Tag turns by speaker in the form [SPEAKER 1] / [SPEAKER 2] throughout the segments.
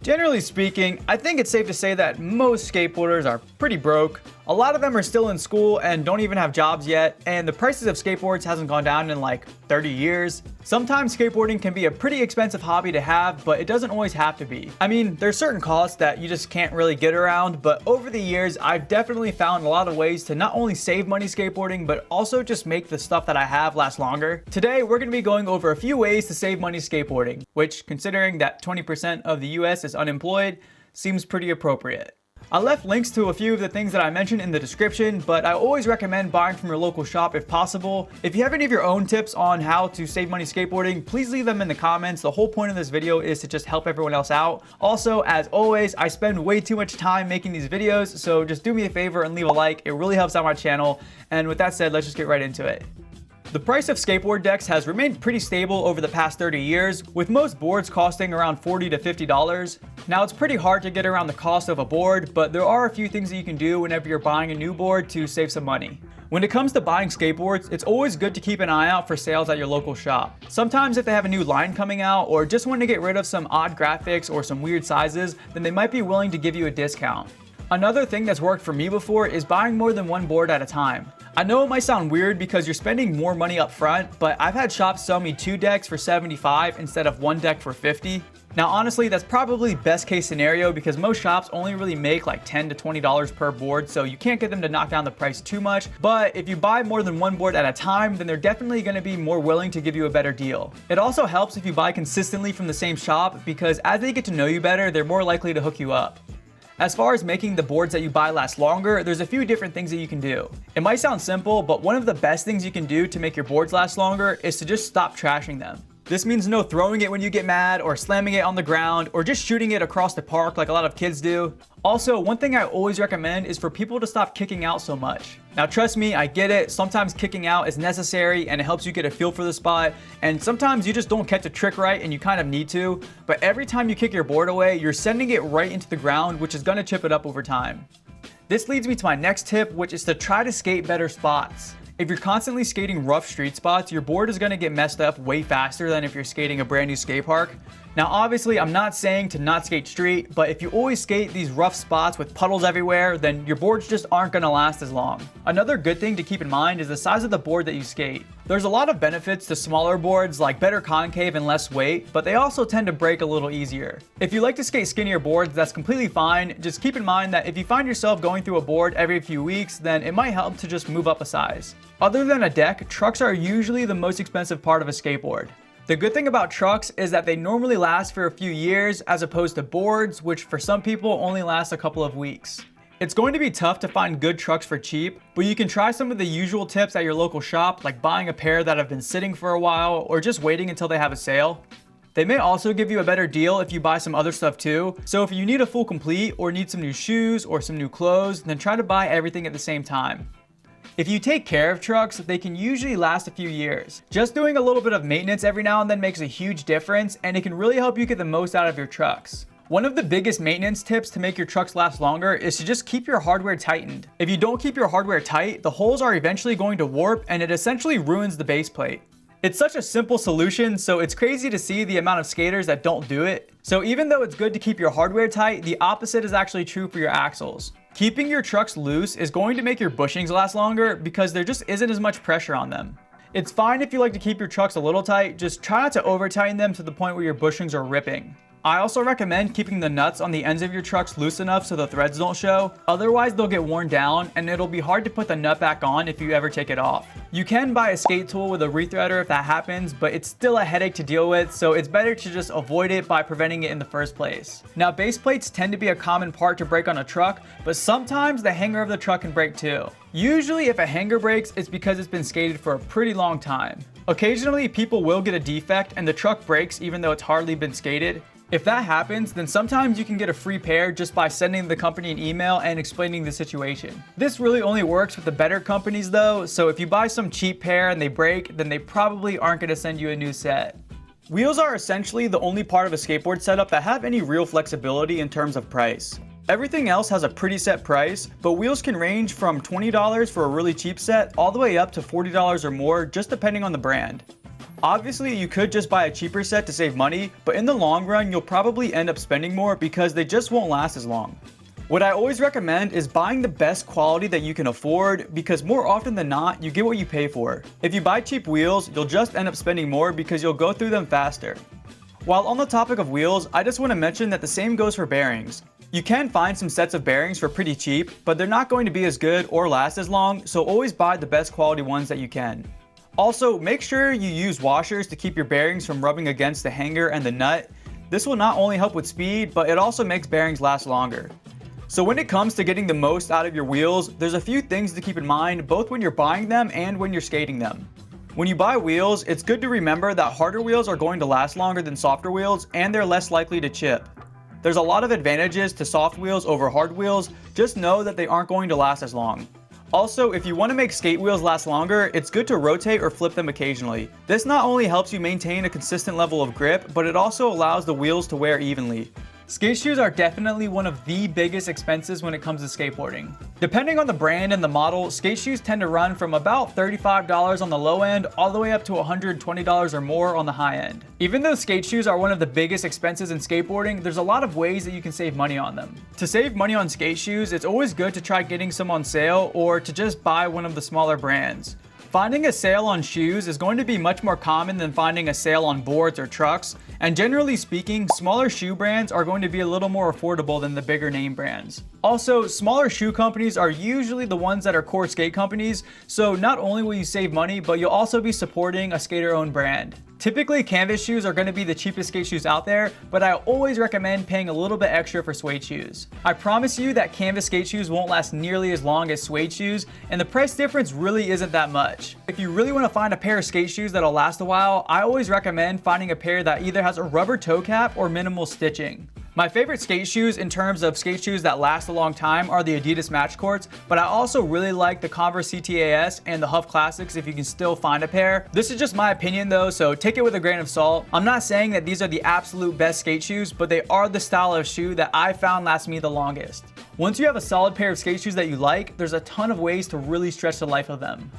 [SPEAKER 1] Generally speaking, I think it's safe to say that most skateboarders are pretty broke. A lot of them are still in school and don't even have jobs yet, and the prices of skateboards hasn't gone down in like 30 years. Sometimes skateboarding can be a pretty expensive hobby to have, but it doesn't always have to be. I mean, there's certain costs that you just can't really get around, but over the years, I've definitely found a lot of ways to not only save money skateboarding, but also just make the stuff that I have last longer. Today, we're going to be going over a few ways to save money skateboarding, which, considering that 20% of the US is unemployed, seems pretty appropriate. I left links to a few of the things that I mentioned in the description, but I always recommend buying from your local shop if possible. If you have any of your own tips on how to save money skateboarding, please leave them in the comments. The whole point of this video is to just help everyone else out. Also, as always, I spend way too much time making these videos, so just do me a favor and leave a like. It really helps out my channel. And with that said, let's just get right into it. The price of skateboard decks has remained pretty stable over the past 30 years, with most boards costing around $40 to $50. Now, it's pretty hard to get around the cost of a board, but there are a few things that you can do whenever you're buying a new board to save some money. When it comes to buying skateboards, it's always good to keep an eye out for sales at your local shop. Sometimes if they have a new line coming out or just want to get rid of some odd graphics or some weird sizes, then they might be willing to give you a discount. Another thing that's worked for me before is buying more than one board at a time. I know it might sound weird because you're spending more money up front, but I've had shops sell me 2 decks for $75 instead of 1 deck for $50. Now honestly, that's probably best case scenario because most shops only really make like $10 to $20 per board, so you can't get them to knock down the price too much. But if you buy more than one board at a time, then they're definitely going to be more willing to give you a better deal. It also helps if you buy consistently from the same shop because as they get to know you better, they're more likely to hook you up. As far as making the boards that you buy last longer, there's a few different things that you can do. It might sound simple, but one of the best things you can do to make your boards last longer is to just stop trashing them. This means no throwing it when you get mad, or slamming it on the ground, or just shooting it across the park like a lot of kids do. Also, one thing I always recommend is for people to stop kicking out so much. Now trust me, I get it, sometimes kicking out is necessary and it helps you get a feel for the spot, and sometimes you just don't catch a trick right and you kind of need to, but every time you kick your board away, you're sending it right into the ground, which is going to chip it up over time. This leads me to my next tip, which is to try to skate better spots. If you're constantly skating rough street spots, your board is going to get messed up way faster than if you're skating a brand new skate park. Now obviously I'm not saying to not skate street, but if you always skate these rough spots with puddles everywhere, then your boards just aren't going to last as long. Another good thing to keep in mind is the size of the board that you skate. There's a lot of benefits to smaller boards like better concave and less weight, but they also tend to break a little easier. If you like to skate skinnier boards, that's completely fine. Just keep in mind that if you find yourself going through a board every few weeks, then it might help to just move up a size. Other than a deck, trucks are usually the most expensive part of a skateboard. The good thing about trucks is that they normally last for a few years as opposed to boards, which for some people only last a couple of weeks. It's going to be tough to find good trucks for cheap, but you can try some of the usual tips at your local shop, like buying a pair that have been sitting for a while or just waiting until they have a sale. They may also give you a better deal if you buy some other stuff too, so if you need a full complete or need some new shoes or some new clothes, then try to buy everything at the same time. If you take care of trucks, they can usually last a few years. Just doing a little bit of maintenance every now and then makes a huge difference, and it can really help you get the most out of your trucks. One of the biggest maintenance tips to make your trucks last longer is to just keep your hardware tightened. If you don't keep your hardware tight, the holes are eventually going to warp and it essentially ruins the base plate. It's such a simple solution, so it's crazy to see the amount of skaters that don't do it. So even though it's good to keep your hardware tight, the opposite is actually true for your axles. Keeping your trucks loose is going to make your bushings last longer because there just isn't as much pressure on them. It's fine if you like to keep your trucks a little tight, just try not to over tighten them to the point where your bushings are ripping. I also recommend keeping the nuts on the ends of your trucks loose enough so the threads don't show. Otherwise they'll get worn down and it'll be hard to put the nut back on if you ever take it off. You can buy a skate tool with a rethreader if that happens, but it's still a headache to deal with, so it's better to just avoid it by preventing it in the first place. Now base plates tend to be a common part to break on a truck, but sometimes the hanger of the truck can break too. Usually if a hanger breaks, it's because it's been skated for a pretty long time. Occasionally people will get a defect and the truck breaks even though it's hardly been skated. If that happens, then sometimes you can get a free pair just by sending the company an email and explaining the situation. This really only works with the better companies though, so if you buy some cheap pair and they break, then they probably aren't going to send you a new set. Wheels are essentially the only part of a skateboard setup that have any real flexibility in terms of price. Everything else has a pretty set price, but wheels can range from $20 for a really cheap set all the way up to $40 or more, just depending on the brand. Obviously, you could just buy a cheaper set to save money, but in the long run, you'll probably end up spending more because they just won't last as long. What I always recommend is buying the best quality that you can afford, because more often than not, you get what you pay for. If you buy cheap wheels, you'll just end up spending more because you'll go through them faster. While on the topic of wheels, I just want to mention that the same goes for bearings. You can find some sets of bearings for pretty cheap, but they're not going to be as good or last as long, so always buy the best quality ones that you can. Also, make sure you use washers to keep your bearings from rubbing against the hanger and the nut. This will not only help with speed, but it also makes bearings last longer. So when it comes to getting the most out of your wheels, there's a few things to keep in mind both when you're buying them and when you're skating them. When you buy wheels, it's good to remember that harder wheels are going to last longer than softer wheels, and they're less likely to chip. There's a lot of advantages to soft wheels over hard wheels, just know that they aren't going to last as long. Also, if you want to make skate wheels last longer, it's good to rotate or flip them occasionally. This not only helps you maintain a consistent level of grip, but it also allows the wheels to wear evenly. Skate shoes are definitely one of the biggest expenses when it comes to skateboarding. Depending on the brand and the model, skate shoes tend to run from about $35 on the low end all the way up to $120 or more on the high end. Even though skate shoes are one of the biggest expenses in skateboarding, there's a lot of ways that you can save money on them. To save money on skate shoes, it's always good to try getting some on sale or to just buy one of the smaller brands. Finding a sale on shoes is going to be much more common than finding a sale on boards or trucks, and generally speaking, smaller shoe brands are going to be a little more affordable than the bigger name brands. Also, smaller shoe companies are usually the ones that are core skate companies, so not only will you save money, but you'll also be supporting a skater-owned brand. Typically, canvas shoes are going to be the cheapest skate shoes out there, but I always recommend paying a little bit extra for suede shoes. I promise you that canvas skate shoes won't last nearly as long as suede shoes, and the price difference really isn't that much. If you really want to find a pair of skate shoes that'll last a while, I always recommend finding a pair that either has a rubber toe cap or minimal stitching. My favorite skate shoes in terms of skate shoes that last a long time are the Adidas Match Courts, but I also really like the Converse CTAS and the Huff Classics if you can still find a pair. This is just my opinion though, so take it with a grain of salt. I'm not saying that these are the absolute best skate shoes, but they are the style of shoe that I found lasts me the longest. Once you have a solid pair of skate shoes that you like, there's a ton of ways to really stretch the life of them.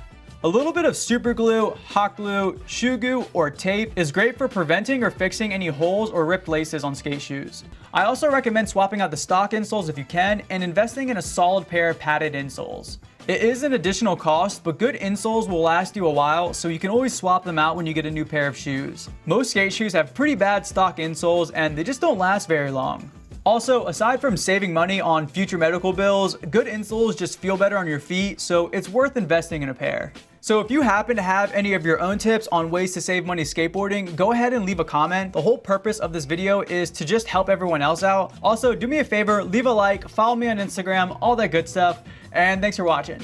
[SPEAKER 1] A little bit of super glue, hot glue, shoe goo, or tape is great for preventing or fixing any holes or ripped laces on skate shoes. I also recommend swapping out the stock insoles if you can and investing in a solid pair of padded insoles. It is an additional cost, but good insoles will last you a while, so you can always swap them out when you get a new pair of shoes. Most skate shoes have pretty bad stock insoles and they just don't last very long. Also, aside from saving money on future medical bills, good insoles just feel better on your feet, so it's worth investing in a pair. So if you happen to have any of your own tips on ways to save money skateboarding, go ahead and leave a comment. The whole purpose of this video is to just help everyone else out. Also, do me a favor, leave a like, follow me on Instagram, all that good stuff, and thanks for watching.